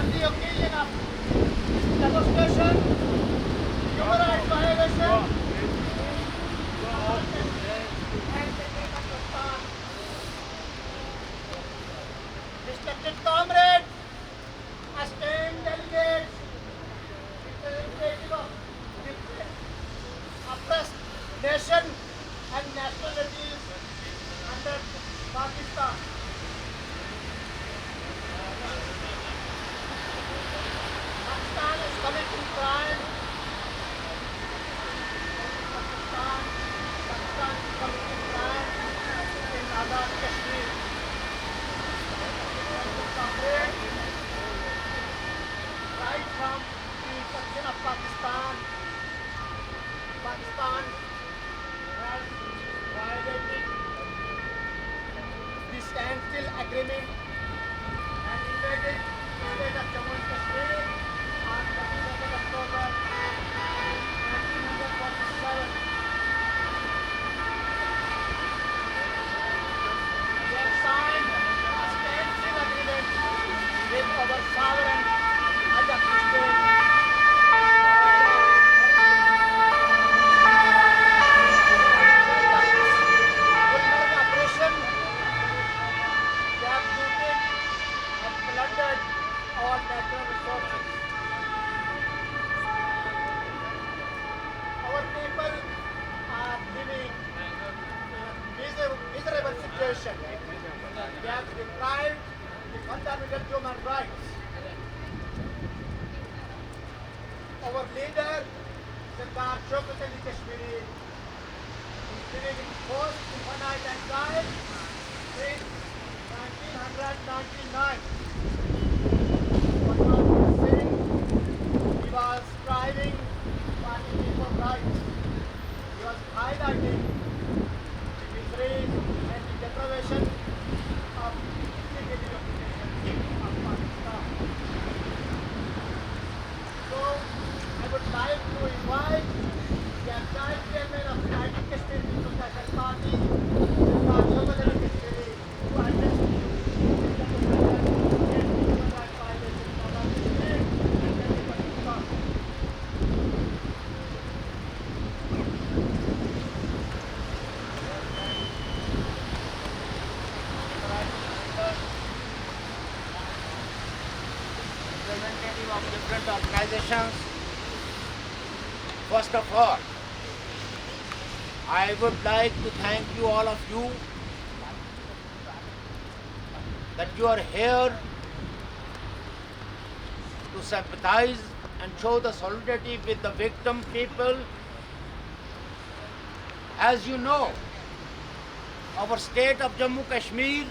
on the occasion of demonstration, human rights violation, and taking Pakistan. Respected comrades, esteemed delegates, representative of different oppressed nation and nationalities under Pakistan. Pakistan is committing crime. Pakistan is committing crime in Azad Kashmir. Right from the inception of Pakistan, Pakistan has violated the standstill agreement and invaded the state of Jammu and Kashmir on 22nd October 1947. They have signed a standstill agreement with our sovereign Azad Kashmir. Our people are living in a miserable situation. They have deprived the fundamental human rights. Our leader, Sardar Shaukat Ali Kashmiri, is living in forced infinite exile since 1999. He was striving for the people's rights. He was highlighting the miseries and the deprivation of integrity of the nation of Pakistan. So, I would like to invite the entire chairman of the United Kashmir People's National Party, Sardar Shaukat Ali Kashmiri, to address the demonstration and human rights violations of Azad Kashmir and Pakistan. Representative of different organizations. First of all, I would like to thank you, all of you, that you are here to sympathize and show the solidarity with the victim people. As you know, our state of Jammu Kashmir,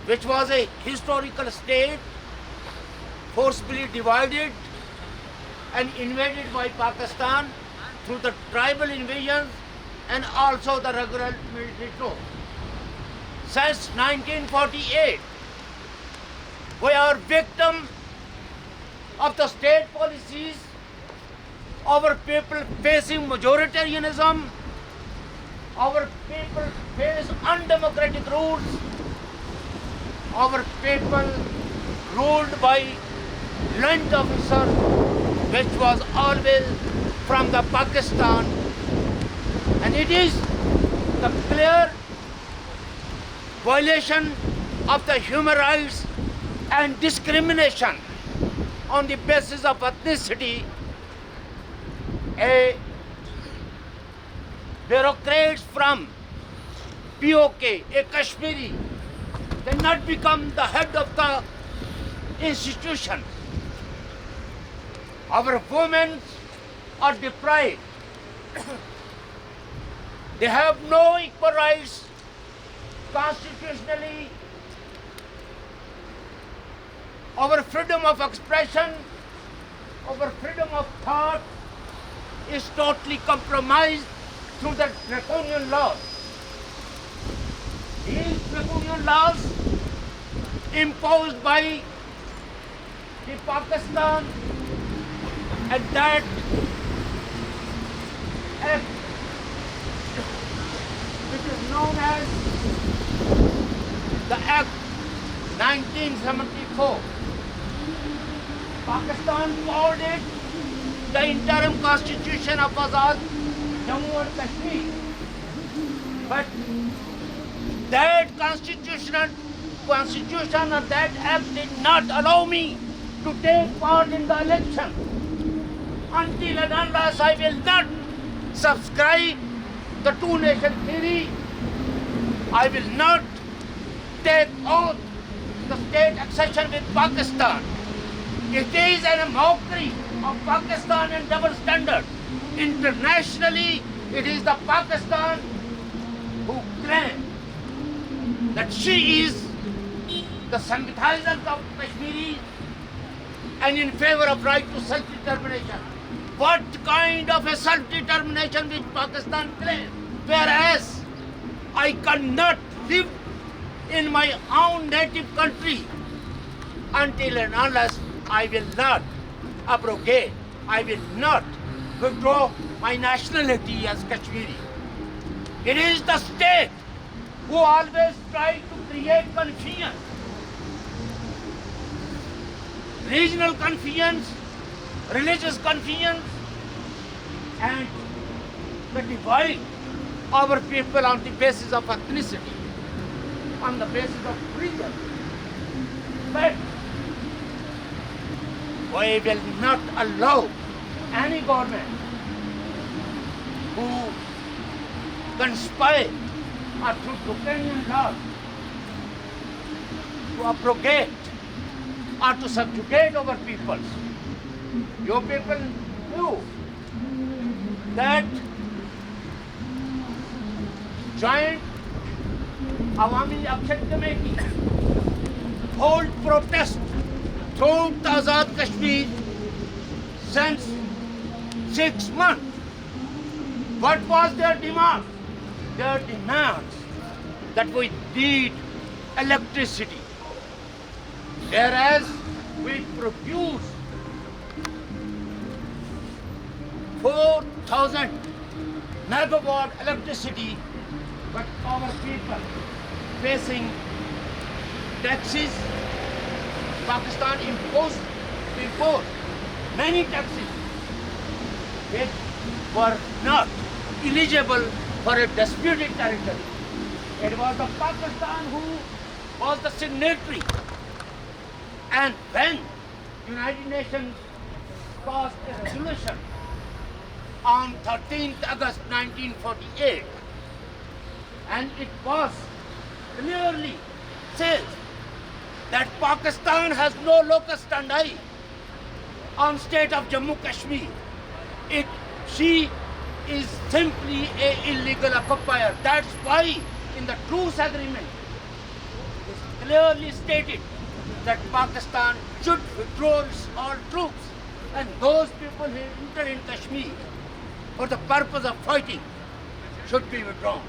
which was a historical state, forcibly divided and invaded by Pakistan through the tribal invasions and also the regular military troops. Since 1948, we are victim of the state policies, our people facing majoritarianism, our people face undemocratic rules, our people ruled by land officer, which was always from the Pakistan, and it is the clear violation of the human rights and discrimination on the basis of ethnicity. A bureaucrat from POK, a Kashmiri, cannot become the head of the institution. Our women are deprived. They have no equal rights constitutionally. Our freedom of expression, our freedom of thought is totally compromised through the draconian laws. These draconian laws imposed by the Pakistan and that act, which is known as the Act 1974. Pakistan called it the interim constitution of Azad Jammu and Kashmir. But that constitution or that act did not allow me to take part in the election. Until and unless I will not subscribe the two-nation theory, I will not take oath the state accession with Pakistan. It is a mockery of Pakistan and double standard. Internationally, it is the Pakistan who claim that she is the Sanvithanak of Kashmiris and in favor of right to self-determination. What kind of a self-determination which Pakistan claims? Whereas I cannot live in my own native country until and unless I will not abrogate, I will not withdraw my nationality as Kashmiri. It is the state who always try to create confusion, regional confusion, religious confusion, and to divide our people on the basis of ethnicity, on the basis of religion. But we will not allow any government who conspire or through draconian laws to abrogate or to subjugate our peoples. Your people knew that joint Awami Action Committee hold protest throughout the Azad Kashmir since 6 months. What was their demand? Their demands that we need electricity, whereas we produce 4,000 megawatt electricity, but our people facing taxes. Pakistan imposed many taxes which were not eligible for a disputed territory. It was the Pakistan who was the signatory. And when United Nations passed a resolution on 13th August 1948, and it was clearly said that Pakistan has no locus standi on state of Jammu Kashmir. She is simply an illegal occupier. That's why in the truce agreement it is clearly stated that Pakistan should withdraw all troops, and those people who enter in Kashmir for the purpose of fighting should be withdrawn.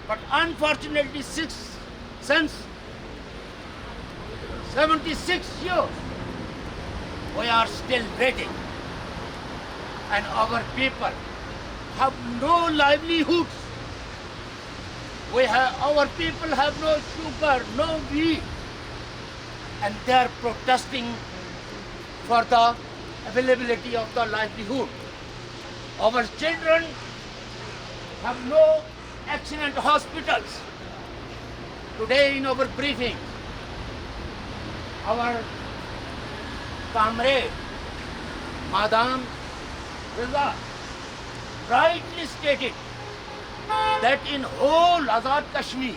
But unfortunately, since 76 years, we are still waiting, and our people have no livelihoods. Our people have no sugar, no wheat, and they are protesting for the availability of the livelihood. Our children have no excellent hospitals. Today in our briefing, our comrade, Madam Riza, rightly stated that in whole Azad Kashmir,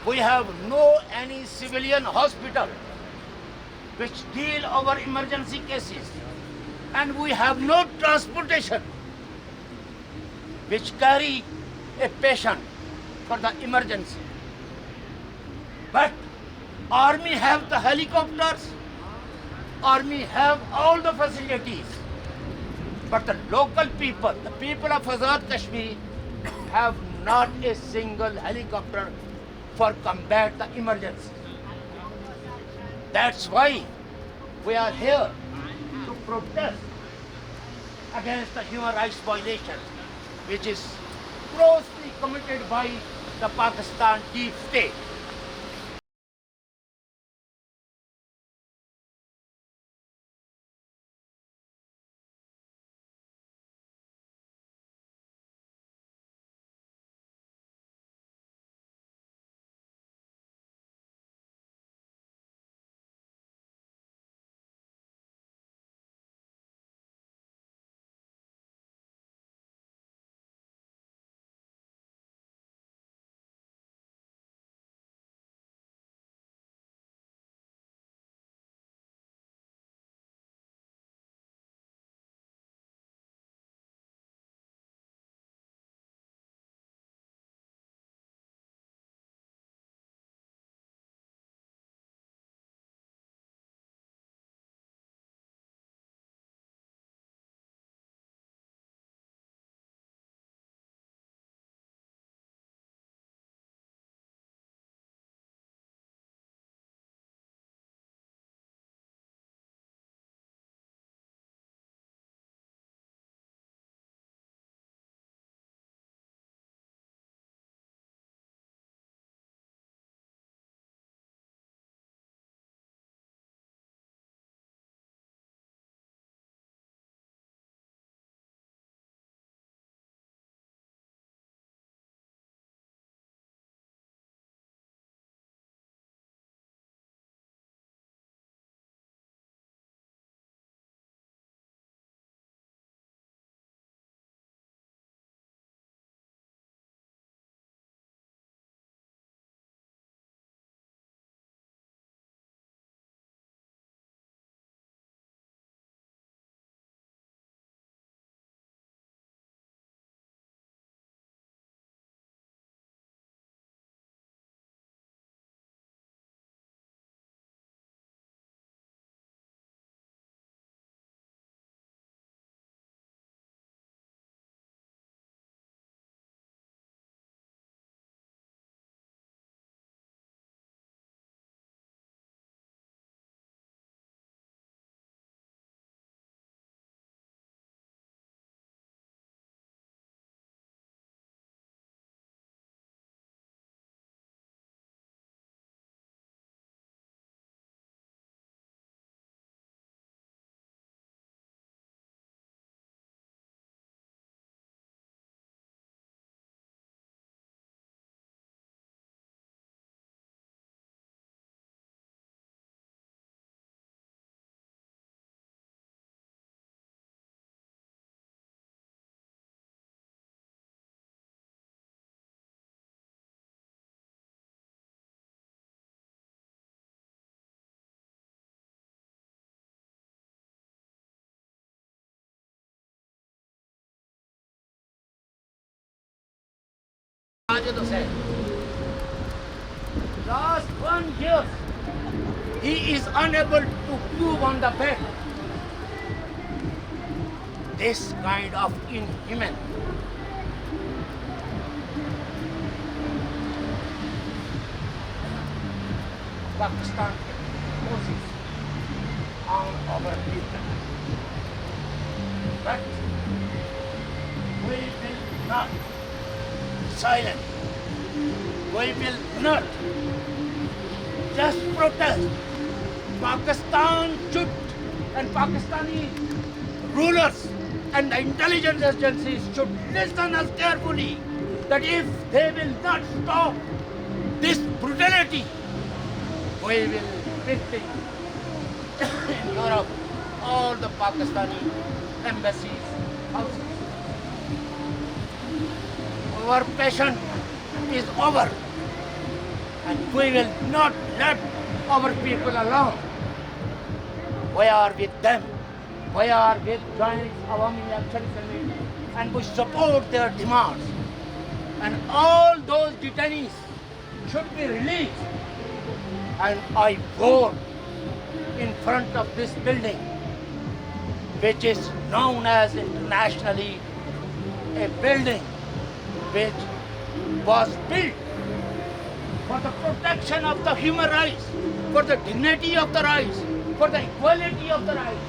we have no any civilian hospital which deal our emergency cases, and we have no transportation which carry a patient for the emergency. But army have the helicopters, army have all the facilities, but the local people, the people of Azad Kashmir, have not a single helicopter for combat the emergency. That's why we are here to protest against the human rights violation, which is grossly committed by the Pakistan deep state. to say. Last 1 year, he is unable to move on the bed. This kind of inhuman. Pakistan forces on our people. But we will not silent. We will not just protest. Pakistan should, and Pakistani rulers and the intelligence agencies should listen us carefully, that if they will not stop this brutality, we will visit in Europe all the Pakistani embassies, houses. Our passion is over, and we will not let our people alone. We are with them. We are with Joint Awami Action Committee, and we support their demands. And all those detainees should be released. And I vote in front of this building, which is known as internationally a building which was built for the protection of the human rights, for the dignity of the rights, for the equality of the rights,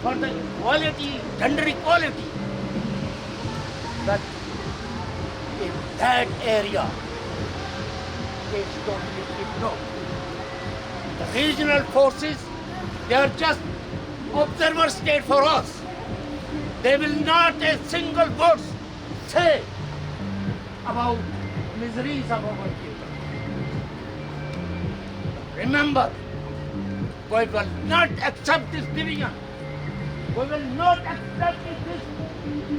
for the equality, gender equality. But in that area, it's totally ignored. The regional forces, they are just observer state for us. They will not a single word say about miseries of our people. Remember, we will not accept this division. We will not accept this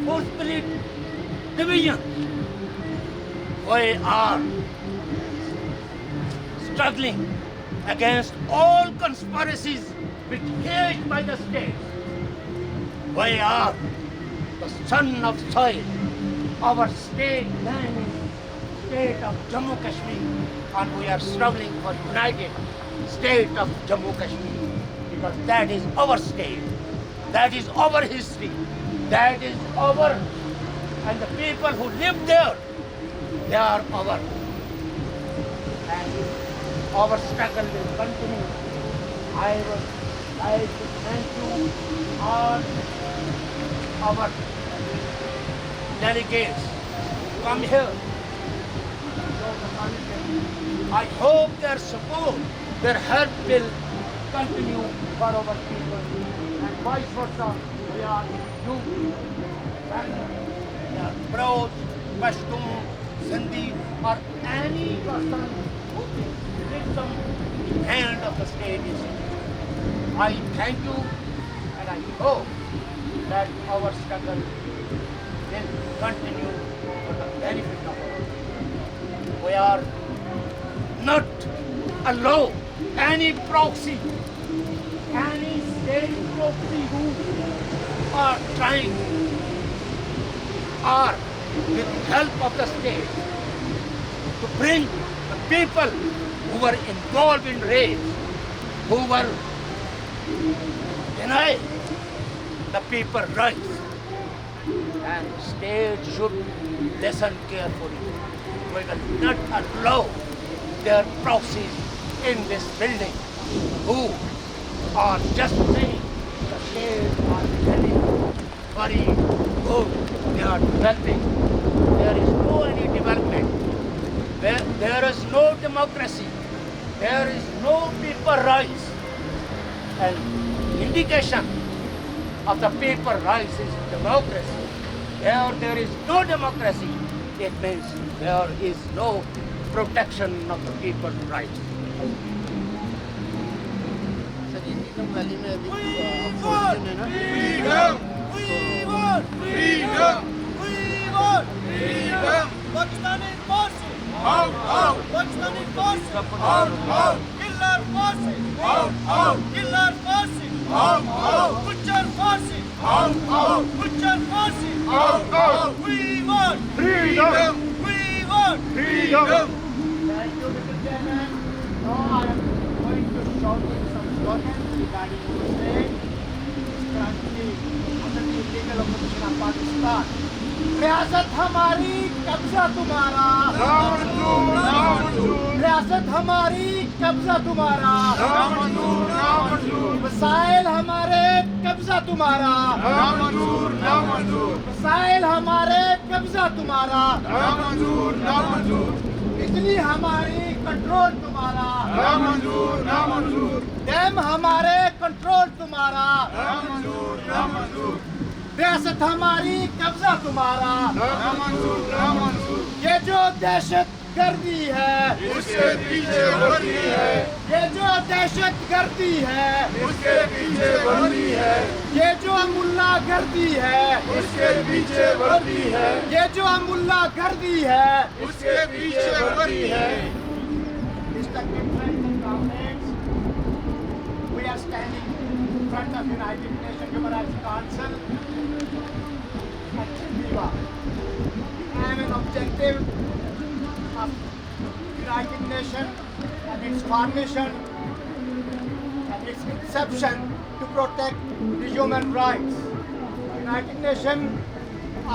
forcefully division. We are struggling against all conspiracies which caged by the state. We are the son of soil. Our state land is state of Jammu Kashmir, and we are struggling for united state of Jammu Kashmir, because that is our state, that is our history, that is our, and the people who live there, they are our. And our struggle will continue. I would like to thank you all, our delegates, come here. I hope their support, their help will continue for our people, and vice versa. We are you, Broj, Pashtun, Sindhi, or any person who is victim in the hand of the state is. I thank you, and I hope that our struggle will continue for the benefit of our people. We are not allow any proxy, any state proxy who are trying, or with help of the state, to bring the people who were involved in raids, who were denying the people rights. And state should listen carefully. We will not allow their proxies in this building who are just saying the state are very, very good. They are developing. There is no any development. There is no democracy. There is no people rights. And indication of the people rights is democracy. There is no democracy. It means there is no protection of the people's rights. Sir ये नीलम valley में अभी We opposition है ना freedom! Pakistani forces Out! Pakistani forces Out! kill our forces kill our forces butcher forces butcher forces we want Freedom! we want Freedom! freedom. Thank you, Mr. Chairman. Now I am going to shout some slogans regarding your state. Currently under the illegal occupation of Pakistan. रियासत हमारी, कब्जा तुम्हारा। नामंजूर, नामंजूर, रियासत हमारी, कब्जा तुम्हारा। नामंजूर, नामंजूर, वसाइल हमारे, कब्जा तुम्हारा। नामंजूर, नामंजूर, वसाइल हमारे, कब्जा तुम्हारा। नामंजूर, नामंजूर, बिजली हमारी, कंट्रोल तुम्हारा। नामंजूर, नामंजूर, डैम हमारे, कंट्रोल तुम्हारा। नामंजूर, नामंजूर, रियासत हमारी, कब्जा तुम्हारा। नामंजूर, नामंजूर, ये जो दहशत गर्दी है, उसके पीछे वर्दी है, ये जो दहशत गर्दी है, उसके पीछे वर्दी है, ये जो मुल्ला गर्दी है, उसके पीछे वर्दी है, ये जो मुल्ला गर्दी है। उसके पीछे वर्दी है। Respected friends and comrades, we are standing in front of United Nations Human Rights Council at Geneva. I am an objective of United Nations and its formation and its inception to protect the human rights. United Nations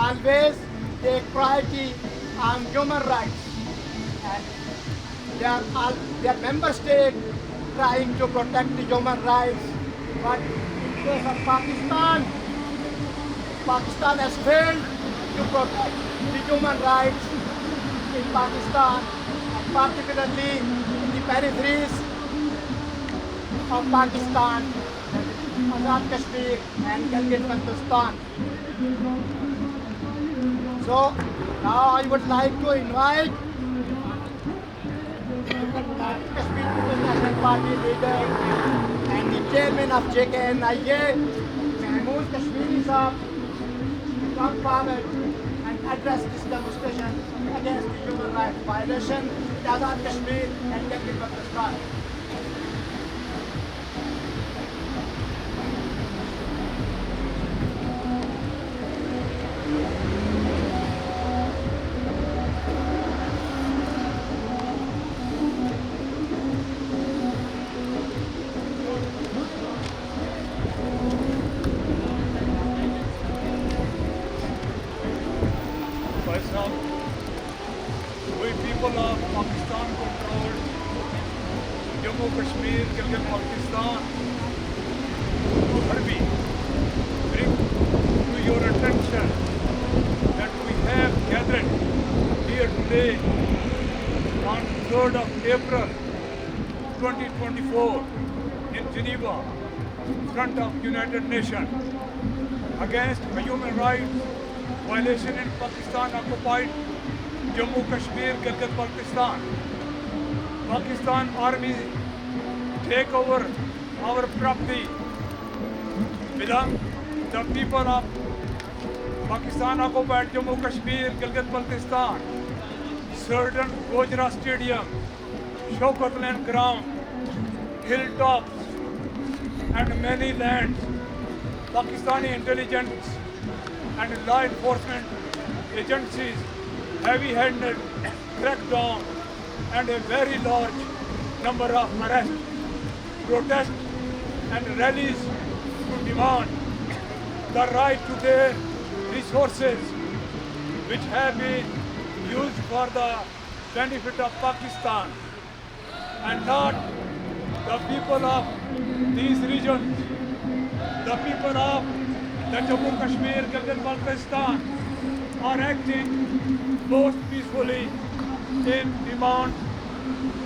always take priority on human rights, and their member states trying to protect the human rights. But in case of Pakistan, Pakistan has failed to protect the human rights in Pakistan, and particularly in the peripheries of Pakistan, Azad Kashmir and Gilgit-Baltistan. So now I would like to invite Kashmir People's National Party leader and the chairman of JKNIA, Mahmood Kashmiri Saab, to come forward and address this demonstration against the human rights violation in Azad Kashmir and Gilgit-Baltistan. We people of Pakistan controlled Jammu Kashmir, Gilgit Baltistan, Harbi, bring to your attention that we have gathered here today on 3rd of April 2024 in Geneva, in front of United Nations, against a human rights violation in Pakistan occupied Jammu Kashmir, Gilgit Baltistan. Pakistan army take over our property belong the people of Pakistan occupied Jammu Kashmir, Gilgit Baltistan. Certain Gojra Stadium, Shaukat Land Ground, hilltops and many lands. Pakistani intelligence and law enforcement agencies heavy-handed crackdown and a very large number of arrests, protests and rallies to demand the right to their resources which have been used for the benefit of Pakistan and not the people of these regions. The people of the Jammu Kashmir, Gilgit Baltistan are acting most peacefully in demand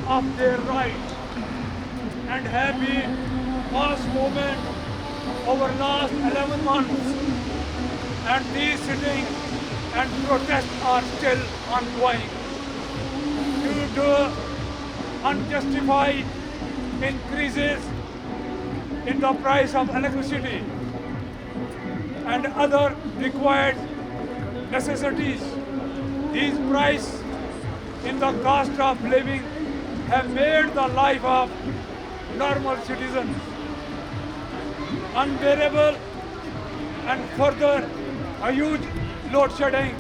of their rights and have been mass movement over last 11 months, and these sitting and protests are still ongoing due to unjustified increases in the price of electricity and other required necessities. These prices in the cost of living have made the life of normal citizens unbearable, and further a huge load shedding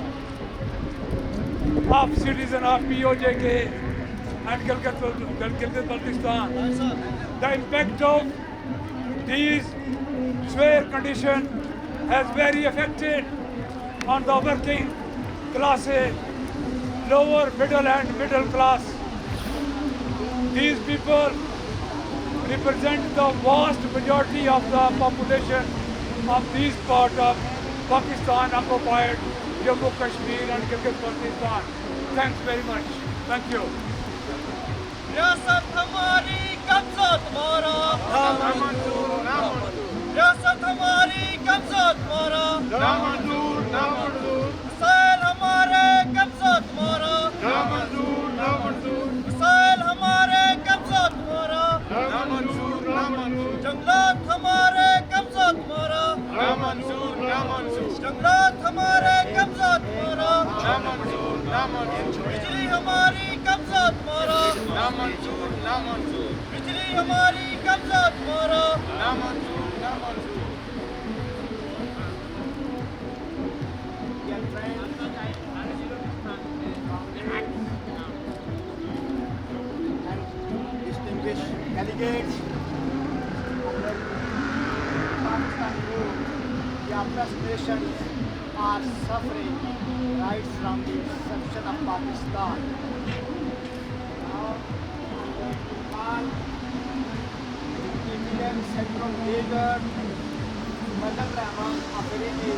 of citizen of POJK and Gilgit-Baltistan. The impact of these severe conditions has very affected on the working classes, lower, middle and middle class. These people represent the vast majority of the population of these part of Pakistan occupied Jammu Kashmir and Gilgit-Baltistan. Thanks very much. Thank you. ریاست ہماری قبضہ تمہارا ریاست ہماری قبضہ تمہارا مسائل ہمارے قبضہ تمہارا مسائل ہمارے قبضہ تمہارا جنگلات ہمارے قبضہ تمہارا جنگلات ہمارے قبضہ تمہارا بجلی ہماری قبضہ تمہارا بجلی ہماری قبضہ تمہارا Distinguished delegates, Pakistan rule, the oppressed nations are suffering right from the inception of Pakistan. Now, all Indian Central leader Madan Rahman Afridi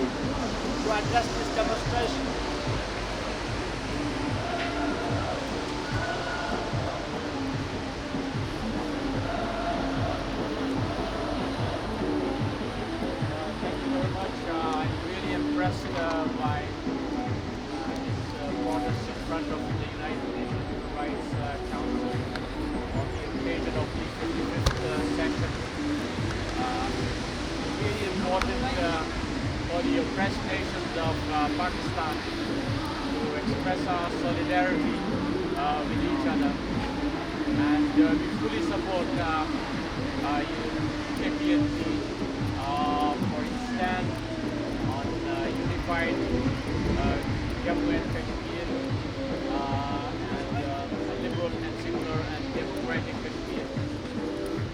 to address this demonstration. Thank you very much. I'm really impressed by this protest in front of the United Nations Human Rights Council on the occasion of the 55th session. Really important for the oppressed nations of Pakistan to express our solidarity with each other. And we fully support KPNP for its stand on unified Jammu and Kashmir and a liberal and secular and democratic Kashmir,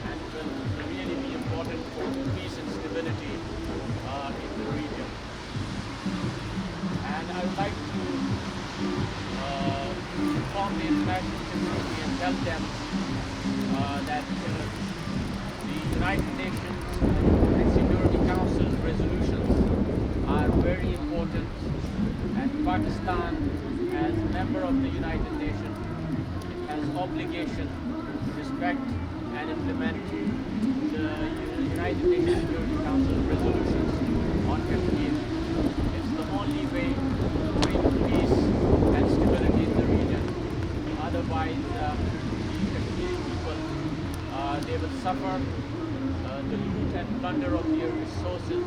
and will really be important for peace and stability in the region. And I would like to inform the international community and tell them that the United Nations and Security Council resolutions are very important, and Pakistan, as a member of the United Nations, has obligation to respect and implement the United Nations Security Council resolutions on Kashmir. It's the only way to bring peace and stability in the region. Otherwise, the Kashmiri people, they will suffer. The loot and plunder of their resources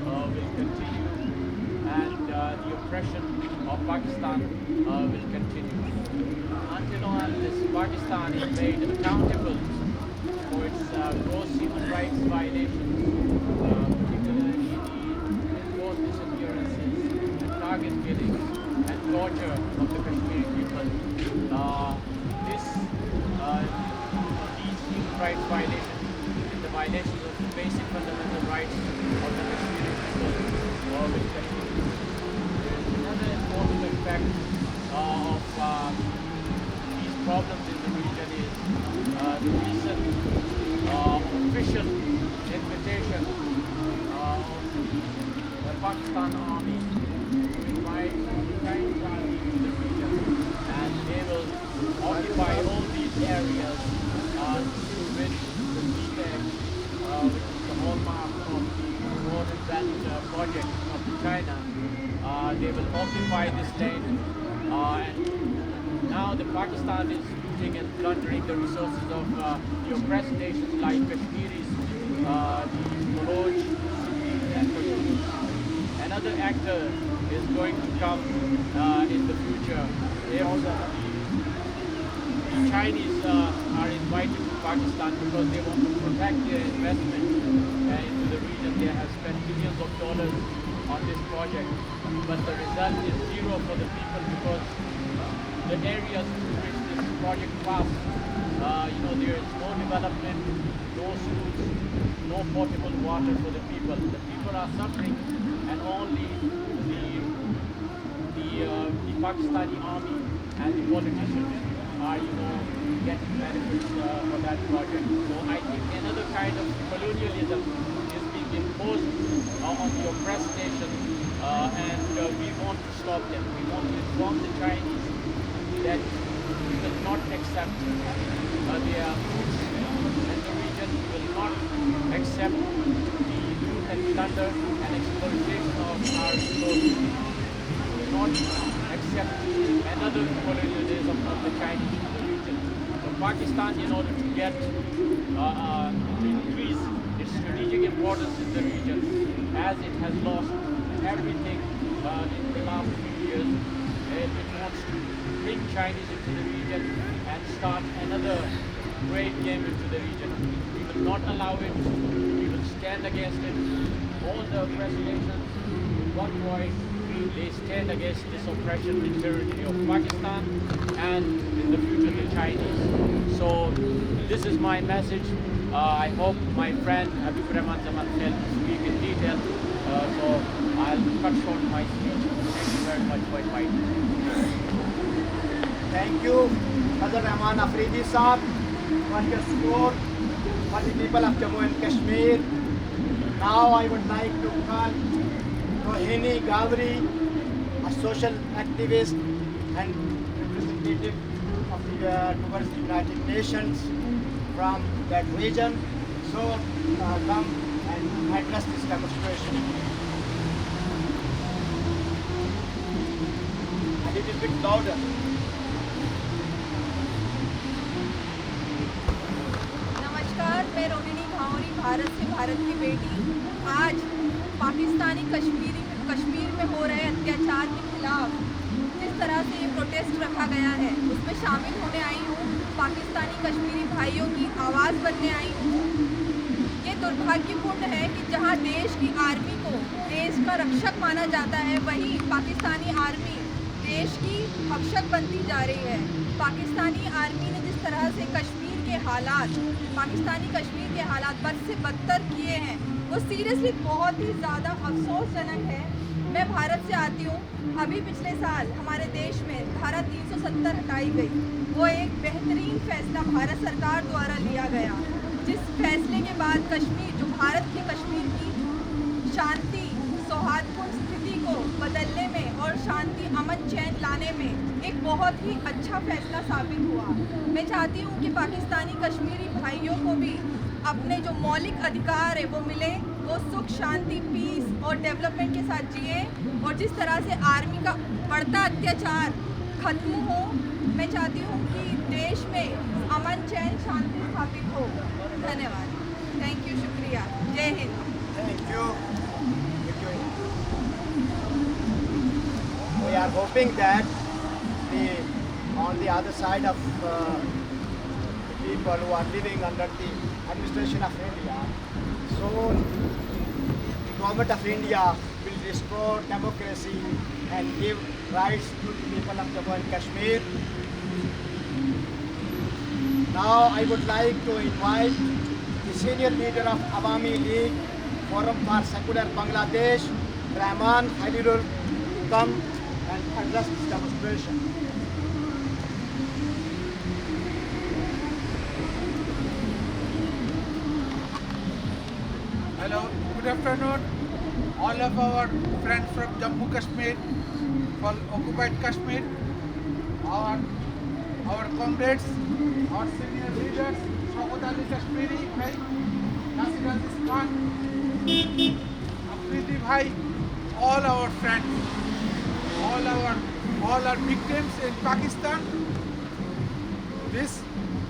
will continue, and the oppression of Pakistan will continue. Until unless Pakistan is made accountable for its gross human rights violations, particularly the enforced disappearances, target killings, and torture of the Kashmiri people, these human rights violations, the violations of the basic fundamental rights of the Kashmiri people will continue. Another important aspect of these problems in the region is the recent official invitation of the Pakistan Army to invite Chinese army to the region, and they will occupy all these areas which the CPEC, which is the hallmark of the Road and Belt project of China. They will occupy this land, and now the Pakistan is looting and plundering the resources of the oppressed nations like Kashmiris, the Baloch, and Pashtuns. Another actor is going to come in the future if the Chinese are invited to Pakistan because they want to protect their investment into the region. They have spent billions of dollars on this project, but the result is zero for the people because the areas through which this project passed, there is no development, no schools, no potable water for the people. The people are suffering, and only the Pakistani army and the politicians are, getting benefits for that project. So I think another kind of colonialism is being imposed on the oppressed nation, and we want to stop them. We want to inform the Chinese that we will not accept their roots in the region. We will not accept the loot and plunder and exploitation of our resources. We will not accept another colonialism of the Chinese in the region. So Pakistan, in order to get to increase its strategic importance in the region, as it has lost everything in the last few years, it wants to bring Chinese into the region and start another great game into the region. We will not allow it. We will stand against it. All the oppressed nations, with one voice, they stand against this oppression and tyranny of Pakistan and in the future the Chinese. So this is my message. I hope my friend Habib Rahman Zaman can speak in detail. So I'll cut short my speech. Thank you very much for inviting me. Thank you, Hazrat Rahman Afridi Saab, for your support for the people of Jammu and Kashmir. Now I would like to call Rohini Gawri, a social activist and representative of towards the United Nations from that region. So come and address this demonstration. A little bit louder. नमस्कार, मैं रोहिणी घावरी भारत से भारत की बेटी आज पाकिस्तानी कश्मीर में हो रहे अत्याचार के खिलाफ जिस तरह से ये प्रोटेस्ट रखा गया है उसमें शामिल होने आई हूँ। पाकिस्तानी कश्मीरी भाइयों की आवाज़ बनने आई हूँ। ये दुर्भाग्यपूर्ण है कि जहाँ देश की आर्मी को देश का रक्षक माना जाता है, वहीं पाकिस्तानी आर्मी देश की भक्षक बनती जा रही है। पाकिस्तानी आर्मी ने जिस तरह से पाकिस्तानी कश्मीर के हालात बद से बदतर किए हैं, वो सीरियसली बहुत ही ज़्यादा अफसोसजनक है। मैं भारत से आती हूँ। अभी पिछले साल हमारे देश में धारा 370 हटाई गई। वो एक बेहतरीन फैसला भारत सरकार द्वारा लिया गया, जिस फैसले के बाद कश्मीर, जो भारत के कश्मीर की शांति सौहार्दपूर्ण स्थिति को बदलने में और शांति अमन चैन लाने में एक बहुत ही अच्छा फैसला साबित हुआ। मैं चाहती हूँ कि पाकिस्तानी कश्मीरी भाइयों को भी अपने जो मौलिक अधिकार है वो मिले, वो सुख शांति पीस और डेवलपमेंट के साथ जिए और जिस तरह से आर्मी का बढ़ता अत्याचार खत्म हो। मैं चाहती हूँ कि देश में अमन चैन शांति स्थापित हो। धन्यवाद। थैंक यू, शुक्रिया। जय Hind. Thank you. We are hoping that on the other side of the people who are living under the administration of India, soon the government of India will restore democracy and give rights to the people of Jammu and Kashmir. Now I would like to invite the senior leader of Awami League Forum for Secular Bangladesh, Rahman Khalilul, to come and address this demonstration. Hello, good afternoon. All of our friends from Jammu Kashmir, from occupied Kashmir, our comrades, our senior leaders, Shaukat Ali Kashmiri Bhai, Nasir Aziz Khan, Afridi Bhai, all our friends, all our victims in Pakistan. This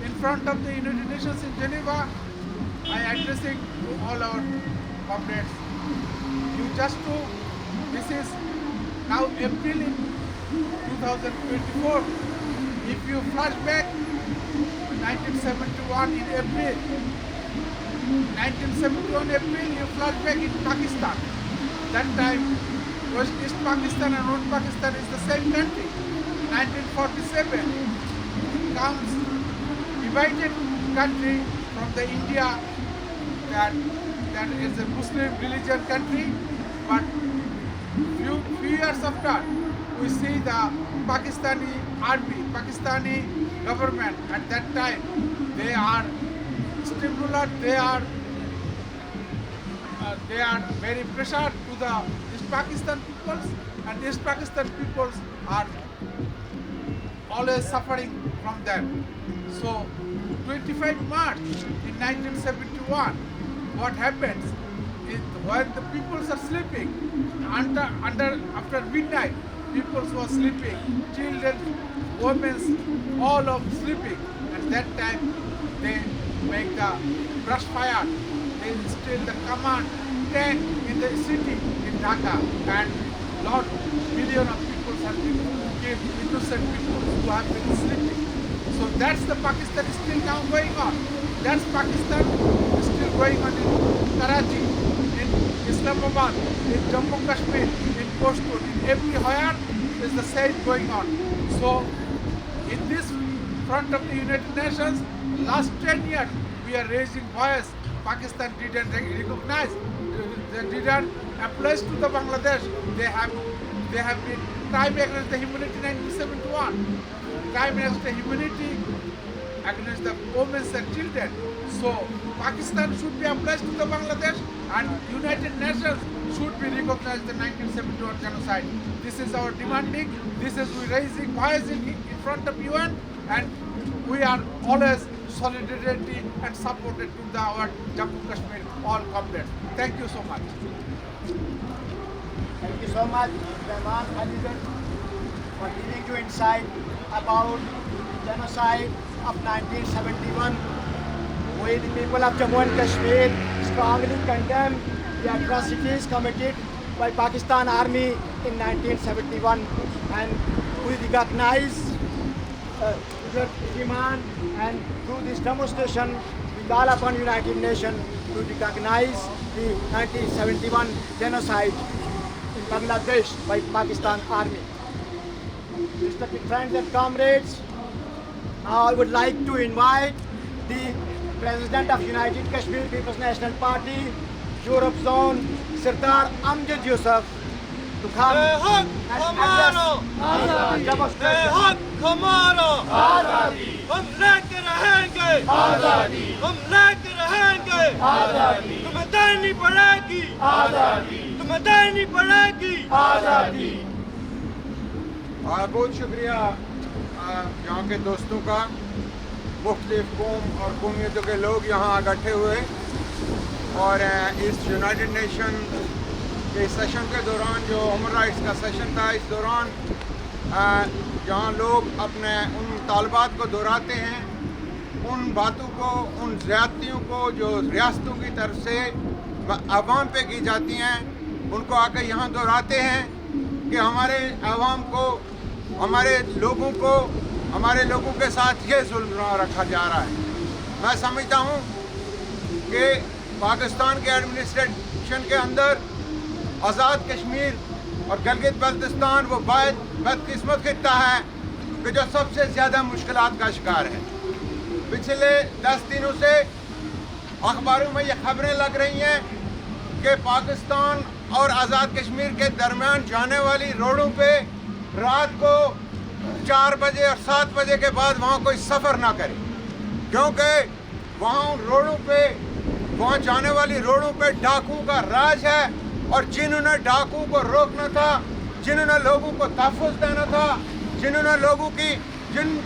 in front of the United Nations in Geneva, I addressing to all our comrades. You just know, this is now April in 2024. If you flash back 1971 in April, 1971 April, you flash back in Pakistan. That time, East Pakistan and North Pakistan is the same country. 1947 comes divided country from the India that is a Muslim religion country, but few years after we see the Pakistani army, Pakistani government at that time, they are stimulant, they are very pressure to the East Pakistan peoples, and East Pakistan peoples are always suffering from them. So 25 March in 1971, what happens is when the peoples are sleeping, after midnight, peoples were sleeping, children, women, all of sleeping. At that time, they make the brush fire. They instill the command tank in the city in Dhaka, and million of people have been killed, innocent people who have been sleeping. So that's the Pakistan is still now going on. That's Pakistan is still going on in Karachi, in Islamabad, in Jammu Kashmir, in Pashtun, in everywhere is the same going on. So in this front of the United Nations, last 10 years we are raising voice. Pakistan didn't recognize, they didn't apply to the Bangladesh. They have been crime against the humanity 1971, crime against the humanity against the women and children. So Pakistan should be applied to the Bangladesh, and United Nations should be recognized the 1971 genocide. This is our demanding. This is we raising voice in front of UN, and we are always solidarity and supported to our Jammu Kashmir all comrades. Thank you so much. Thank you so much, Rahman Khalidun, for giving you insight about genocide of 1971. We, the people of Jammu and Kashmir, strongly condemn the atrocities committed by Pakistan Army in 1971, and we recognize your demand, and through this demonstration we call upon United Nations to recognize the 1971 genocide in Bangladesh by Pakistan Army. Respected friends and comrades, now I would like to invite the President of United Kashmir People's National Party, Europe Zone, Sardar Amjad Yusuf, to come and address the demonstration. हम लेके रहेंगे आजादी, हम लेके रहेंगे आजादी, तुम्हें देनी पड़ेगी आजादी, तुम्हें देनी पड़ेगी आजादी। बहुत शुक्रिया यहाँ के दोस्तों का। मुख्तलिफ कौम और कौमियतों के लोग यहाँ इकट्ठे हुए और इस यूनाइटेड नेशन के सेशन के दौरान, जो ह्यूमन राइट्स का सेशन था, इस दौरान जहाँ लोग अपने उन तालबात को दोहराते हैं, उन बातों को, उन ज़्यादतियों को जो रियासतों की तरफ से अवाम पे की जाती हैं, उनको आकर यहाँ दोहराते हैं कि हमारे अवाम को, हमारे लोगों के साथ ये जुल्म रखा जा रहा है। मैं समझता हूँ कि पाकिस्तान के एडमिनिस्ट्रेशन के अंदर आज़ाद कश्मीर और गिलगित बल्तिस्तान वो बदकिस्मत खित्ता है कि जो सबसे ज़्यादा मुश्किलात का शिकार है। पिछले 10 दिनों से अखबारों में ये खबरें लग रही हैं कि पाकिस्तान और आज़ाद कश्मीर के दरमियान जाने वाली रोडों पे रात को 4 बजे और 7 बजे के बाद वहाँ कोई सफ़र ना करे, क्योंकि वहाँ जाने वाली रोडों पे डाकुओं का राज है, और जिन्होंने डाकुओं को रोकना था, जिन्होंने लोगों को तहफ़्फ़ुज़ देना था, जिन्होंने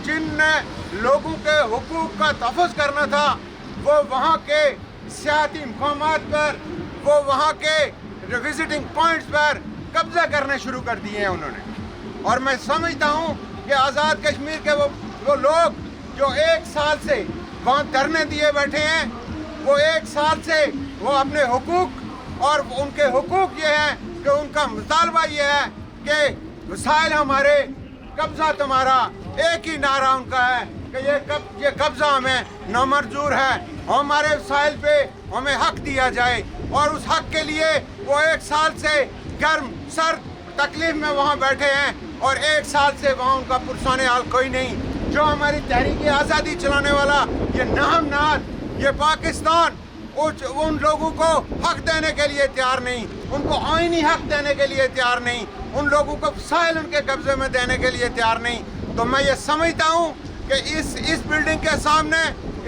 जिनने लोगों के हुकूक का तहफ़्फ़ुज़ करना था, वो वहाँ के सियाती मकामात पर, वो वहाँ के विजिटिंग पॉइंट्स पर कब्ज़ा करने शुरू कर दिए हैं उन्होंने। और मैं समझता हूँ कि आज़ाद कश्मीर के वो लोग जो 1 साल से वहाँ धरने दिए बैठे हैं, वो 1 साल से वो अपने हुकूक, और उनके हुकूक ये हैं कि उनका मुतालबा ये है कि वसाइल हमारे, कब्ज़ा तुम्हारा। एक ही नारा उनका है कि ये कब्ज़ा हमें नामंजूर है, हमारे वसाइल पे हमें हक दिया जाए। और उस हक के लिए वो 1 साल से गर्म सर्द तकलीफ में वहाँ बैठे हैं, اور 1 سال سے وہاں ان کا پرسان حال کوئی نہیں. جو ہماری تحریک آزادی چلانے والا یہ نام ناد یہ پاکستان ان لوگوں کو حق دینے کے لیے تیار نہیں, ان کو آئینی حق دینے کے لیے تیار نہیں, ان لوگوں کو وسائل ان کے قبضے میں دینے کے لیے تیار نہیں. تو میں یہ سمجھتا ہوں کہ اس بلڈنگ کے سامنے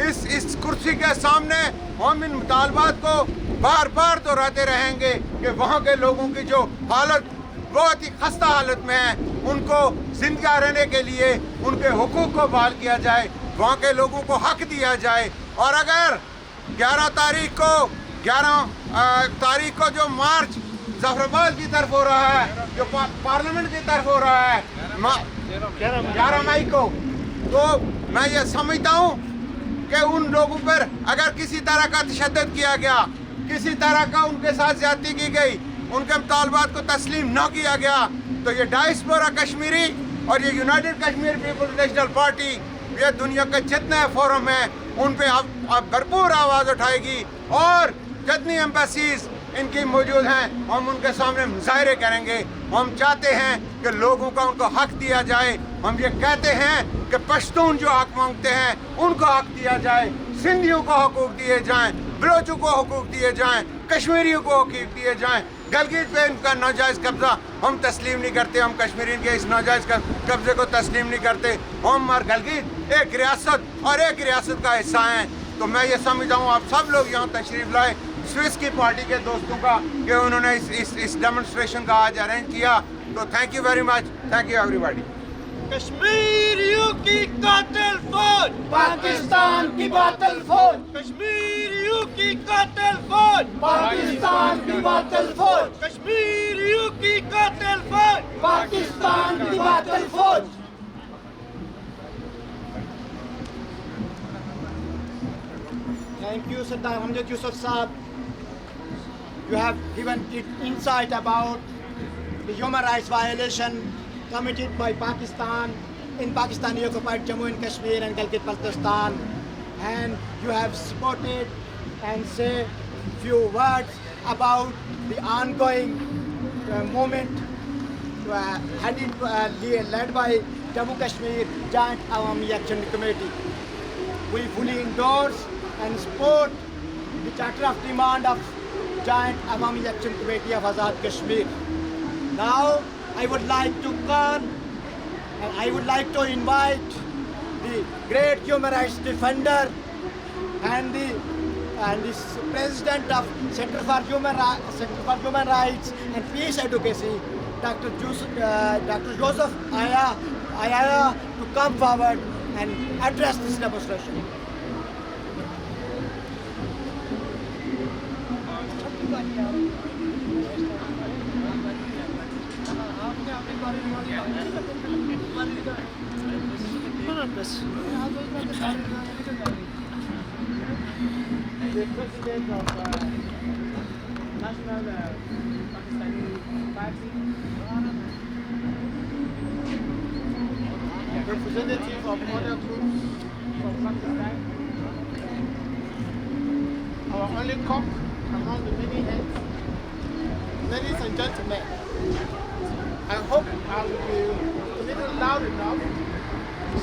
اس کرسی کے سامنے ہم ان مطالبات کو بار بار دہراتے رہیں گے کہ وہاں کے لوگوں کی جو حالت بہت ہی خستہ حالت میں ہے ان کو زندہ رہنے کے لیے ان کے حقوق کو بحال کیا جائے, وہاں کے لوگوں کو حق دیا جائے. اور اگر 11 تاریخ کو جو مارچ ظفر آباد کی طرف ہو رہا ہے, جو پارلیمنٹ کی طرف ہو رہا ہے 11 مئی کو, تو میں یہ سمجھتا ہوں کہ ان لوگوں پر اگر کسی طرح کا تشدد کیا گیا, کسی طرح کا ان کے ساتھ زیادتی کی گئی, ان کے مطالبات کو تسلیم نہ کیا گیا, تو یہ ڈائسپورا کشمیری اور یہ united Kashmir people's national party یہ دنیا کے جتنے فورم ہیں ان پہ اب بھرپور آواز اٹھائے گی. اور جتنی ایمبیسیز ان کی موجود ہیں ہم ان کے سامنے مظاہرے کریں گے. ہم چاہتے ہیں کہ لوگوں کا ان کو حق دیا جائے. ہم یہ کہتے ہیں کہ پشتون جو حق مانگتے ہیں ان کو حق دیا جائے, سندھیوں کو حقوق دیے جائیں, بلوچوں کو حقوق دیے جائیں, کشمیریوں کو حقوق دیے جائیں. گلگت پہ ان کا ناجائز قبضہ ہم تسلیم نہیں کرتے, ہم کشمیریوں کے اس ناجائز قبضے کو تسلیم نہیں کرتے. ہم اور گلگت ایک ریاست اور ایک ریاست کا حصہ ہیں. تو میں یہ سمجھتا ہوں آپ سب لوگ یہاں تشریف لائے سوئس کی پارٹی کے دوستوں کا کہ انہوں نے اس ڈیمونسٹریشن کا آج ارینج کیا. تو thank you very much, thank you every body. کشمیریوں کی قاتل فوج, پاکستان کی باطل فوج, کشمیریوں کی قاتل فوج, پاکستان کی باطل فوج, کشمیریوں کی قاتل فوج, پاکستان کی باطل فوج. Thank you, Sardar Hamjad Yusuf Saab. You have given insight about the human rights violation committed by Pakistan in Pakistani occupied Jammu and Kashmir and Gilgit-Baltistan, and you have supported and say few words about the ongoing movement led by Jammu Kashmir Joint Awami Action Committee. We fully endorse and support the charter of demand of Joint Awami Action Committee of Azad Kashmir. Now I would like to call and I would like to invite the great human rights defender and the president of Center for Human Rights and Peace Advocacy, Dr. Joseph Ayaya, to come forward and address this demonstration. The president of National Pakistani Party, representative of other groups from Pakistan, our only cock among the many heads. Ladies and gentlemen, I hope I will be a little loud enough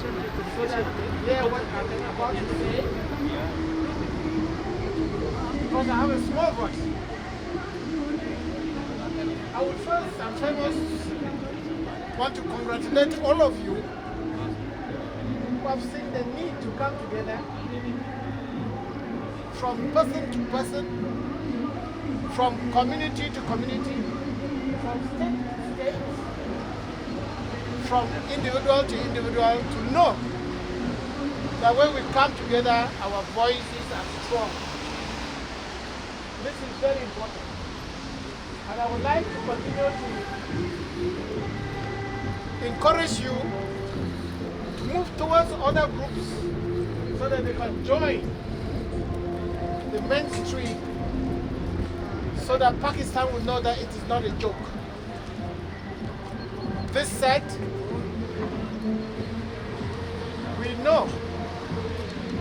so that they hear what I'm about to say. Because I have a small voice. I would first and foremost want to congratulate all of you who have seen the need to come together from person to person, from community to community, from state to state, from individual to individual, to know that when we come together, our voices are strong. This is very important. And I would like to continue to encourage you to move towards other groups so that they can join the mainstream, so that Pakistan will know that it is not a joke. This said, we know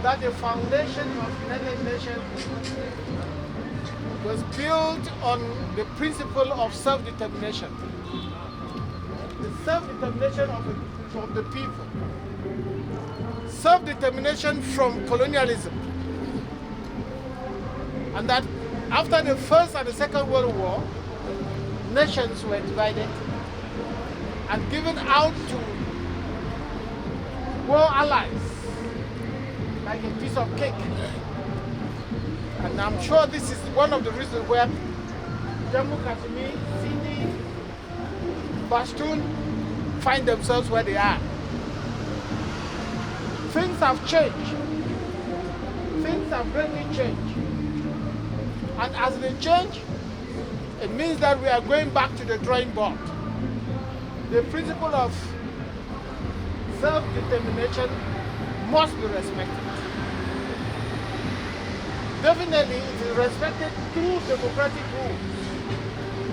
that the foundation of United Nations was built on the principle of self-determination. the self-determination of the people. Self-determination from colonialism. And that after the First and the Second World War, nations were divided and given out to war allies like a piece of cake. And I'm sure this is one of the reasons where Jammu Kashmir, Sindhi, Pashtun find themselves where they are. Things have changed. Things have really changed. And as they change, it means that we are going back to the drawing board. The principle of self-determination must be respected. Definitely, it is respected through democratic rules,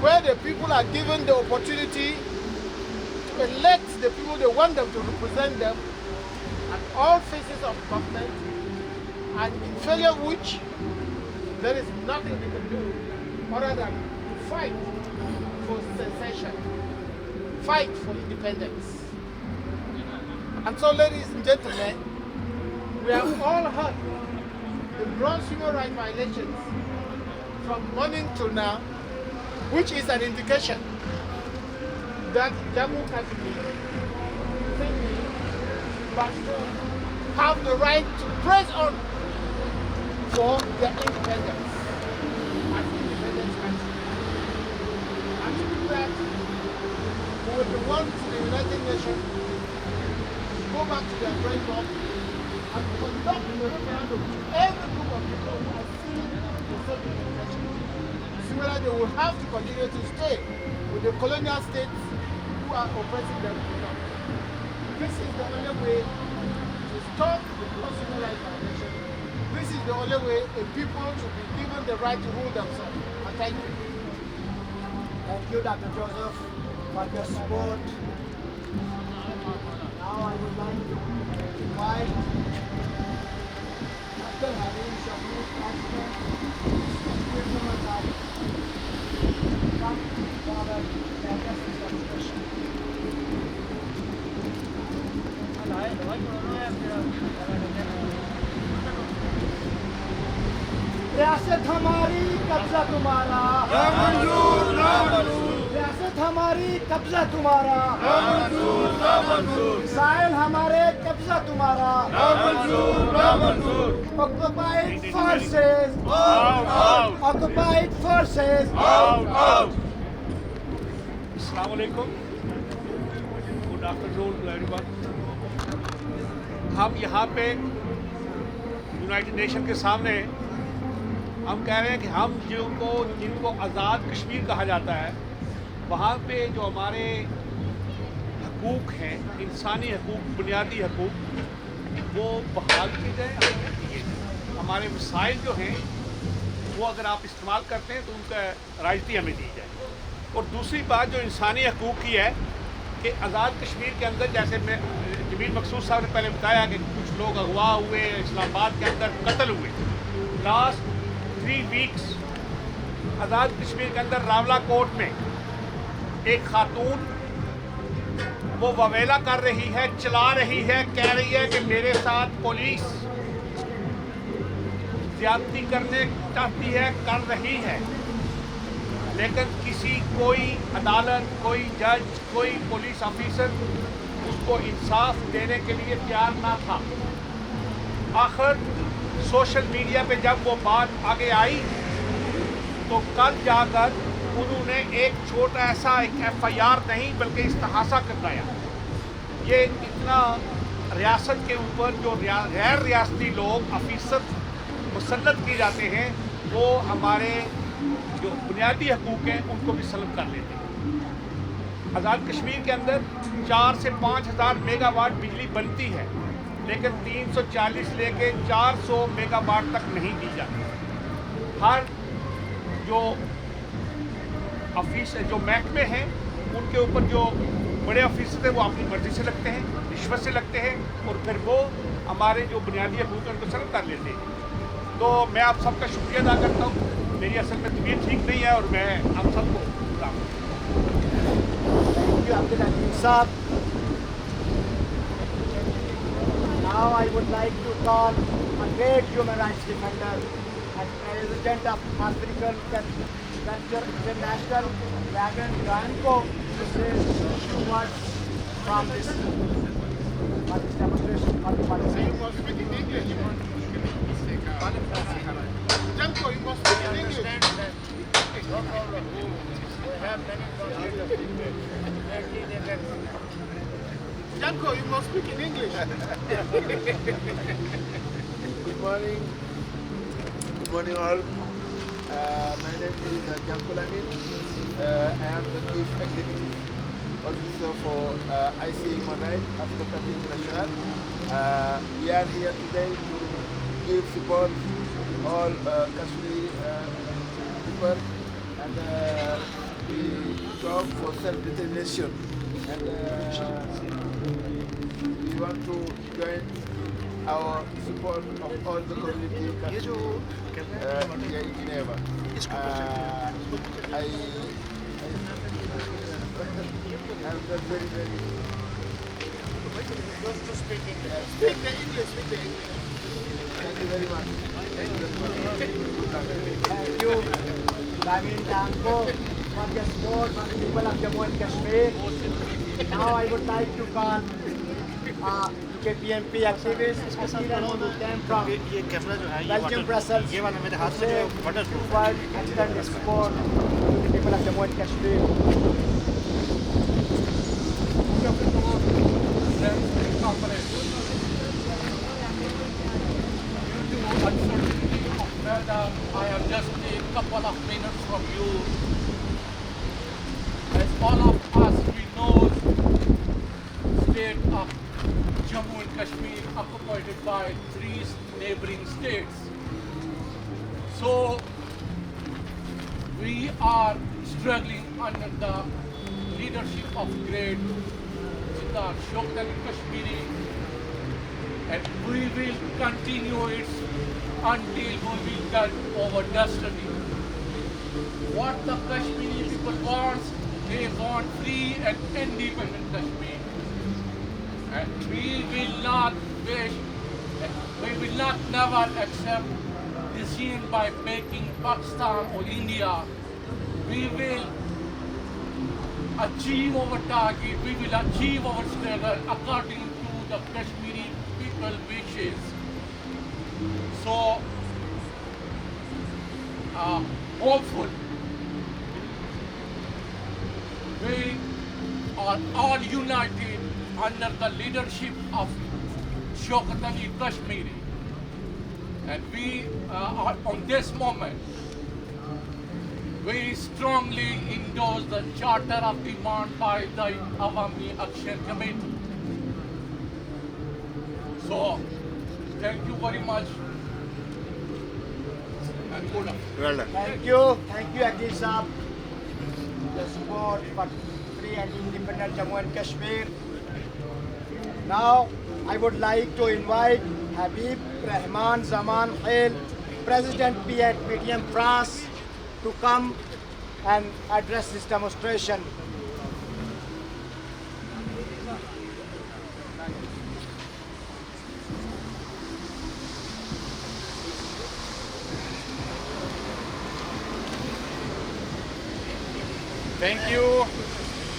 where the people are given the opportunity to elect the people they want them to represent them at all phases of government, and in failure of which there is nothing they can do other than fight for secession, fight for independence. And so, ladies and gentlemen, we have all heard the gross human rights violations from morning till now, which is an indication that Jammu Kashmir, Sindhi, Pashtun have the right to press on for their independence as independent country. And to do that, we will be one to the United Nations to go back to their drawing board and conduct a referendum to every group of people who are seeking the self-determination. Similarly, they will have to continue to stay with the colonial states who are oppressing them. This is the only way to stop the gross human rights violation. This is the only way a people should be given the right to rule themselves. And thank you. Thank you, Dr. Joseph, for your support. Now I would like to invite Dr. Halim Shahid Ashton to come for the discussion. रियासत हमारी कब्जा तुम्हारा रियासत हमारी कब्जा तुम्हारा साहिल हमारे कब्जा तुम्हारा occupied forces Assalamu alaikum. Good afternoon to everyone. हम यहाँ पे यूनाइटेड नेशन के सामने हम कह रहे हैं कि हम जिनको आज़ाद कश्मीर कहा जाता है, वहाँ पे जो हमारे हकूक़ हैं, इंसानी हकूक़, बुनियादी हकूक़, वो बहाल की जाए। हमारे वसाइल जो हैं वो अगर आप इस्तेमाल करते हैं तो उनका राजनीति हमें दी जाए। और दूसरी बात जो इंसानी हकूक़ की है कि आज़ाद कश्मीर के अंदर, जैसे मैं जमील मकसूद साहब ने पहले बताया कि कुछ लोग अगवा हुए, इस्लामाबाद के अंदर कत्ल हुए। लास्ट 3 वीक्स आज़ाद कश्मीर के अंदर रावला कोट में एक खातून वो ववेला कर रही है, चला रही है, कह रही है कि मेरे साथ पुलिस ज्यादती करने चाहती है, कर रही है, लेकिन कोई अदालत, कोई जज, कोई पुलिस ऑफिसर उसको इंसाफ देने के लिए तैयार ना था। आखिर सोशल मीडिया पे जब वो बात आगे आई तो कल जाकर उन्होंने एक छोटा ऐसा एक FIR नहीं बल्कि इस्तिहासा करवाया। ये इतना रियासत के ऊपर जो गैर रियासती लोग ऑफिसर मुसल्लत किए जाते हैं, वो हमारे जो बुनियादी हकूक़ हैं उनको भी सल्ब कर लेते हैं। आज़ाद कश्मीर के अंदर 4 से 5 हज़ार मेगावाट बिजली बनती है, लेकिन 340 लेके 400 मेगावाट तक नहीं दी जाती। हर जो ऑफिस जो महकमे हैं उनके ऊपर जो बड़े ऑफिसर हैं वो अपनी मर्ज़ी से लगते हैं, रिश्वत से लगते हैं, और फिर वो हमारे जो बुनियादी हकूक़ हैं उनको सल्ब कर लेते हैं। तो मैं आप सबका शुक्रिया अदा करता हूँ। मेरी असल में तबीयत ठीक नहीं है और मैं आप सबको you, Abdul Hakim Saab. Now I would like to call a great human rights defender and president of African Culture International, Dragan Granko, to say two words from this demonstration for the participants. You must speak in English. Janko, you must speak in English. No problem. We have many translators. Janko, you must speak in English. Good morning. Good morning all. My name is Janko Lamin. I am the Chief Executive Officer for IC Human Rights, African International. We are here today to give support all Kashmiri people, and we talk for self-determination. And we want to join our support of all the community here in Geneva. I'm very, very Just to speak English. Speak the English, speak the English. thank you very much. Thank you very much. Thank you, Dragan Granko, for your support for the people of Jammu and Kashmir. Now I would like to call KPMP activist Akira who came from Belgium, Brussels, to say two words extend his support to the people of Jammu and Kashmir. I have just a couple of minutes from you. As all of us, we know state of Jammu and Kashmir occupied by 3 neighboring states. So we are struggling under the leadership of great Jindar Shaukat Ali Kashmiri, and we will continue it until we will get over destiny. What the Kashmiri people want, they want free and independent Kashmir. And we will not wish, we will not never accept regime by making Pakistan or India. We will achieve our target, we will achieve our struggle according to the Kashmiri people wishes. So, hopeful. We are all united under the leadership of Shaukat Ali Kashmiri. And we are on this moment, we strongly endorse the Charter of Demand by the Awami Action Committee. So, thank you very much. And good luck. Thank you, Akil Saab, the support for free and independent Jammu and Kashmir. Now, I would like to invite Habib Rahman Zaman Khail, President PTM France, to come and address this demonstration. Thank you.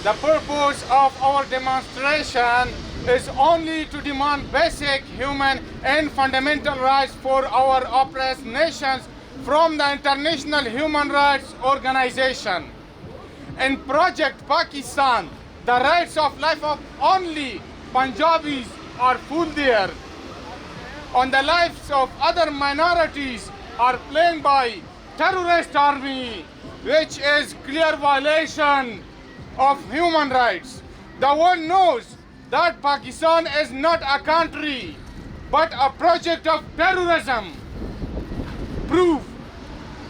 The purpose of our demonstration is only to demand basic human and fundamental rights for our oppressed nations from the International Human Rights Organization. In Project Pakistan, the rights of life of only Punjabis are full there. On the lives of other minorities are claimed by terrorist army, which is clear violation of human rights. The world knows that Pakistan is not a country, but a project of terrorism. Proof,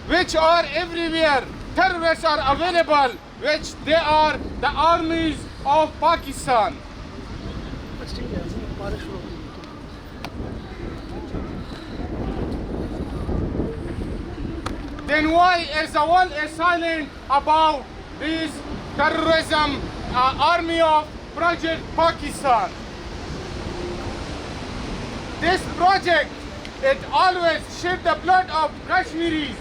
which are everywhere. Terrorists are available, which they are the armies of Pakistan. Then why is the world silent about this terrorism army of Project Pakistan. This project, it always shed the blood of Kashmiris,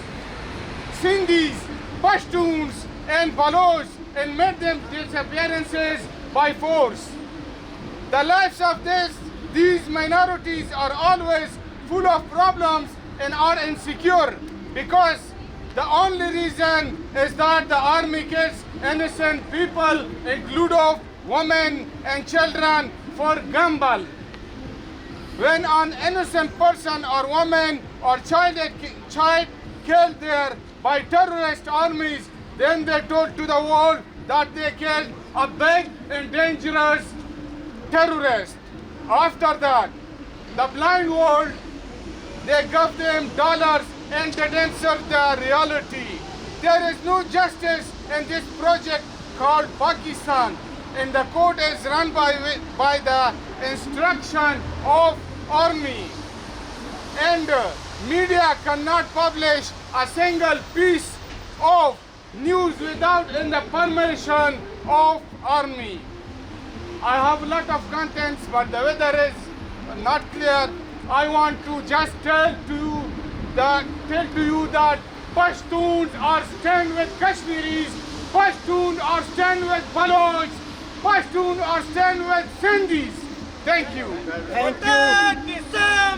Sindhis, Pashtuns and Baloch and made them disappearances by force. The lives of these minorities are always full of problems and are insecure because the only reason is that the army kills innocent people, including women and children, for gamble. When an innocent person or woman or child killed there by terrorist armies, then they told to the world that they killed a big and dangerous terrorist. After that, the blind world, they gave them dollars and they didn't serve the reality. There is no justice in this project called Pakistan, and the court is run by the instruction of army. And media cannot publish a single piece of news without the permission of army. I have a lot of contents, but the weather is not clear. I want to just tell to you that Pashtuns are stand with Kashmiris, Pashtuns are stand with Baloch, Pashtuns are stand with Sindhis. Thank you. Thank you.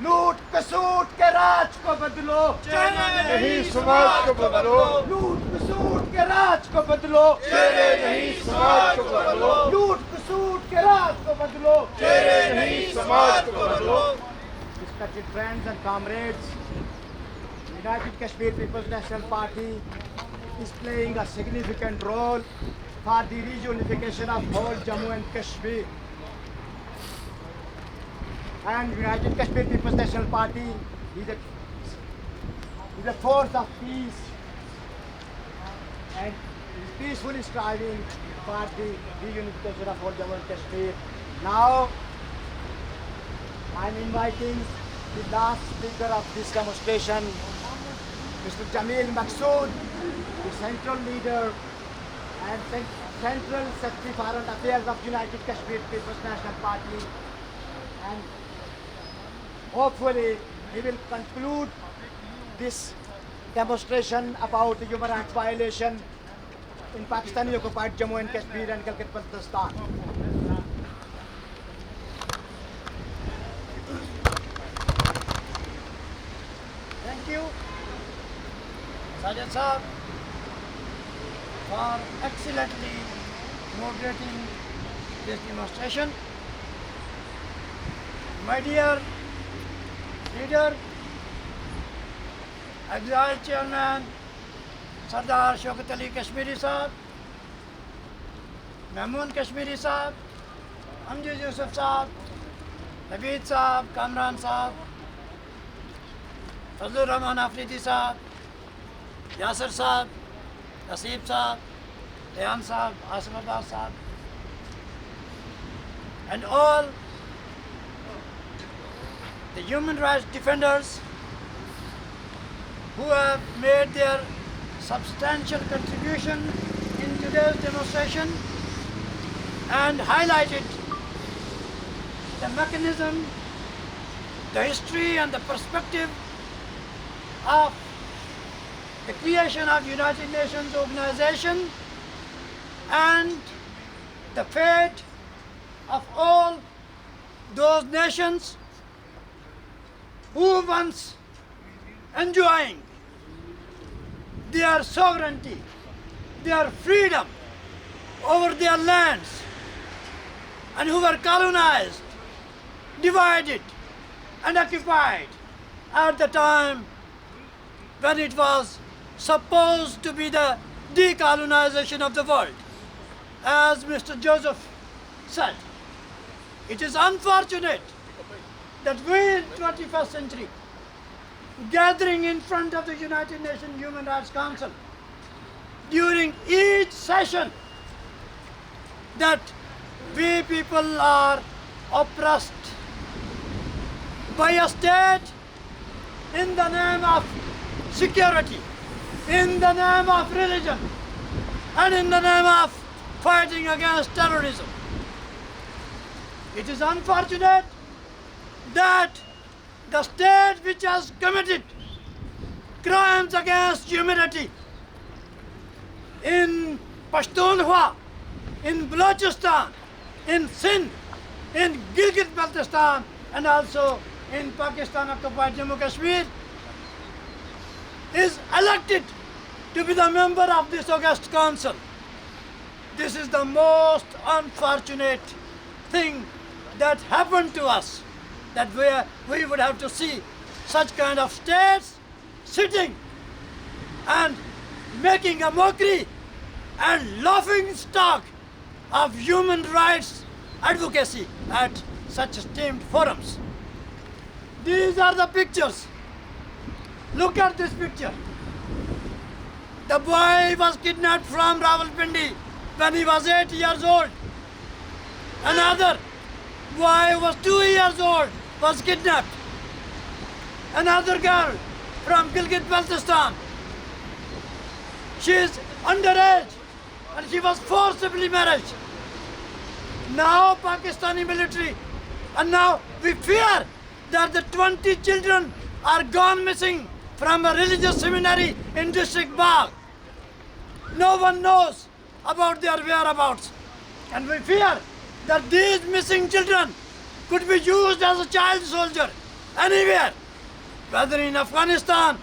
लूट कसूट के राज को बदलो, चेहरे नहीं समाज को बदलो। लूट कसूट के राज को बदलो, चेहरे नहीं समाज को बदलो। लूट कसूट के राज को बदलो, चेहरे नहीं समाज को बदलो। Respected friends and comrades, United Kashmir People's National Party is playing a significant role for the reunification of whole Jammu and Kashmir. And United Kashmir People's National Party is a force of peace and is peacefully striving for the reunification of whole Jammu and Kashmir. Now, I am inviting the last speaker of this demonstration, Mr. Jamil Maqsood, the central leader and central secretary foreign affairs of United Kashmir People's National Party, and hopefully he will conclude this demonstration about the human rights violation in Pakistani occupied Jammu and Kashmir and Gilgit-Baltistan. Thank you, Sajid Saab, for excellently moderating this demonstration. My dear leader, exiled chairman, Sardar Shaukat Ali Kashmiri Saab, Mahmood Kashmiri Saab, Amjad Yusuf Saab, Naveed Saab, Kamran Saab, Fazlur Rahman Afridi Saab, Yasir Saab, Naseeb Saab, Rehan Saab, Asim Abbas Saab, and all the human rights defenders who have made their substantial contribution in today's demonstration and highlighted the mechanism, the history and the perspective of the creation of United Nations organization and the fate of all those nations who once enjoying their sovereignty, their freedom over their lands, and who were colonized, divided, and occupied at the time when it was supposed to be the decolonization of the world. As Mr. Joseph said, it is unfortunate that we in 21st century, gathering in front of the United Nations Human Rights Council during each session, that we people are oppressed by a state in the name of security, in the name of religion, and in the name of fighting against terrorism. It is unfortunate that the state which has committed crimes against humanity in Pashtunkhwa, in Balochistan, in Sindh, in Gilgit-Baltistan, and also in Pakistan-occupied Jammu Kashmir, is elected to be the member of this august council. This is the most unfortunate thing that happened to us, that we would have to see such kind of states sitting and making a mockery and laughing stock of human rights advocacy at such esteemed forums. These are the pictures. Look at this picture. The boy was kidnapped from Rawalpindi when he was 8 years old. Another boy who was 2 years old was kidnapped. Another girl from Gilgit-Baltistan. She is underage and she was forcibly married. Now Pakistani military, and now we fear that the 20 children are gone missing from a religious seminary in district Bagh. No one knows about their whereabouts, and we fear that these missing children could be used as a child soldier anywhere, whether in Afghanistan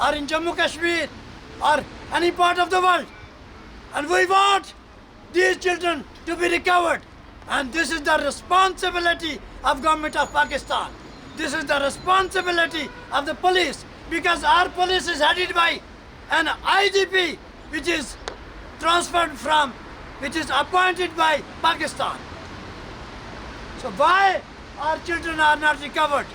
or in Jammu Kashmir or any part of the world. And we want these children to be recovered. And this is the responsibility of government of Pakistan. This is the responsibility of the police, because our police is headed by an IGP which is which is appointed by Pakistan. So why our children are not recovered?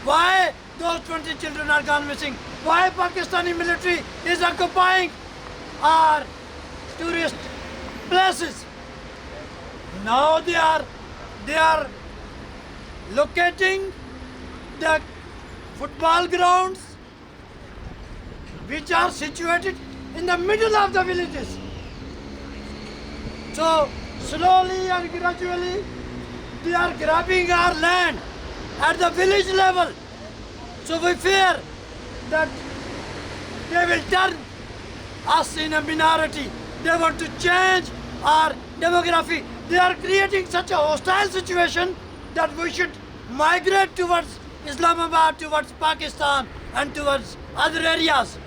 Why those 20 children are gone missing? Why Pakistani military is occupying our tourist places? Now they are locating the football grounds which are situated in the middle of the villages. So slowly and gradually they are grabbing our land at the village level. So we fear that they will turn us in a minority. They want to change our demography. They are creating such a hostile situation that we should migrate towards Islamabad, towards Pakistan, and towards other areas.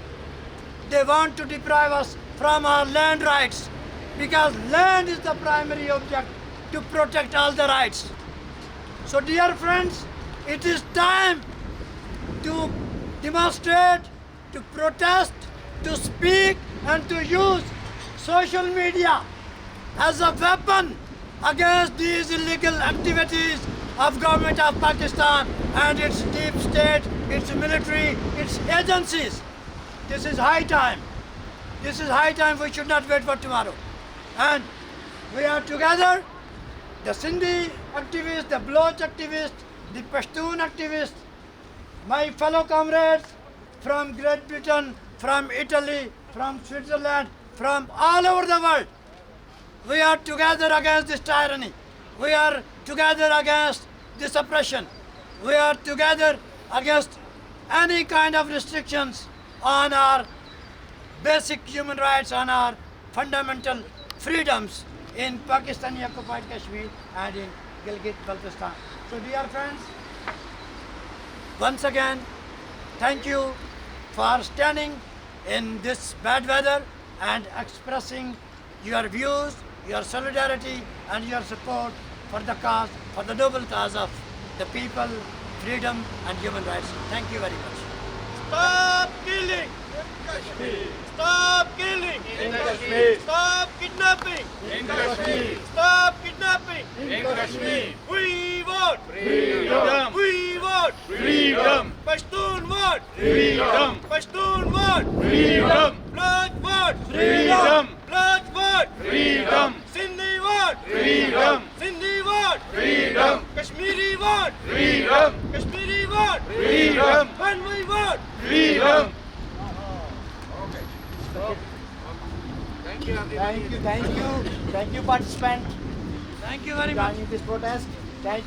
They want to deprive us from our land rights, because land is the primary object to protect all the rights. So dear friends, it is time to demonstrate, to protest, to speak, and to use social media as a weapon against these illegal activities of government of Pakistan and its deep state, its military, its agencies. This is high time. This is high time. We should not wait for tomorrow. And we are together, the Sindhi activists, the Baloch activists, the Pashtun activists, my fellow comrades from Great Britain, from Italy, from Switzerland, from all over the world. We are together against this tyranny. We are together against this oppression. We are together against any kind of restrictions on our basic human rights, on our fundamental freedoms in Pakistani occupied Kashmir and in Gilgit-Baltistan. So dear friends, once again, thank you for standing in this bad weather and expressing your views, your solidarity and your support for the cause, for the noble cause of the people, freedom and human rights. Thank you very much. Stop killing! Stop killing! In Kashmir. Stop kidnapping! In Kashmir. Stop kidnapping! In Kashmir. We want Freedom. We want Freedom. Pashtun want Freedom. Pashtun want Freedom. Blood want Freedom. Blood want Freedom. Sindhi want Freedom. Sindhi want Freedom. Kashmiri want Freedom. Kashmiri want Freedom. and we want Freedom. Thank you, participant. Thank you very much. Joining this protest.